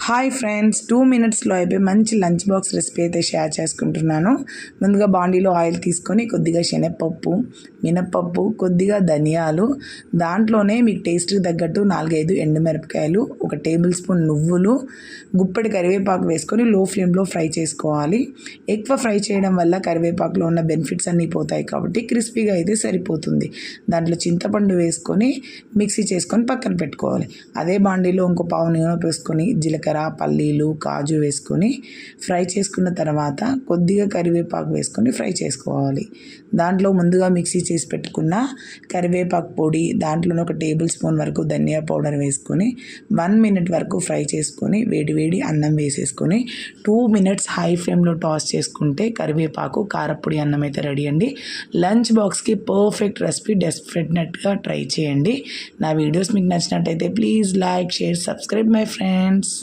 Hi friends, 2 మినిట్స్లో అయిపోయి మంచి లంచ్ బాక్స్ రెసిపీ అయితే షేర్ చేసుకుంటున్నాను. ముందుగా బాండీలో ఆయిల్ తీసుకొని కొద్దిగా శనగపప్పు, మినప్పప్పు, కొద్దిగా ధనియాలు, దాంట్లోనే మీకు టేస్ట్కి తగ్గట్టు 4-5 ఎండుమిరపకాయలు, 1 టేబుల్ స్పూన్ నువ్వులు, గుప్పెడి కరివేపాకు వేసుకొని లో ఫ్లేమ్లో ఫ్రై చేసుకోవాలి. ఎక్కువ ఫ్రై చేయడం వల్ల కరివేపాకులో ఉన్న బెనిఫిట్స్ అన్నీ పోతాయి కాబట్టి క్రిస్పీగా అయితే సరిపోతుంది. దాంట్లో చింతపండు వేసుకొని మిక్సీ చేసుకొని పక్కన పెట్టుకోవాలి. అదే బాండీలో ఇంకో పావు నూనె వేసుకొని జీలకర్ర, పల్లీలు, కాజు వేసుకొని ఫ్రై చేసుకున్న తర్వాత కొద్దిగా కరివేపాకు వేసుకొని ఫ్రై చేసుకోవాలి. దాంట్లో ముందుగా మిక్సీ చేసి పెట్టుకున్న కరివేపాకు పొడి, దాంట్లోనే 1 టేబుల్ స్పూన్ వరకు ధనియా పౌడర్ వేసుకొని 1 మినిట్ వరకు ఫ్రై చేసుకొని వేడి అన్నం వేసేసుకొని 2 మినిట్స్ హై ఫ్లేమ్లో టాస్ చేసుకుంటే కరివేపాకు కారపొడి అన్నం అయితే రెడీ అండి. లంచ్ బాక్స్కి పర్ఫెక్ట్ రెసిపీ, డెఫినెట్గా ట్రై చేయండి. నా వీడియోస్ మీకు నచ్చినట్టయితే please like, share, subscribe my friends.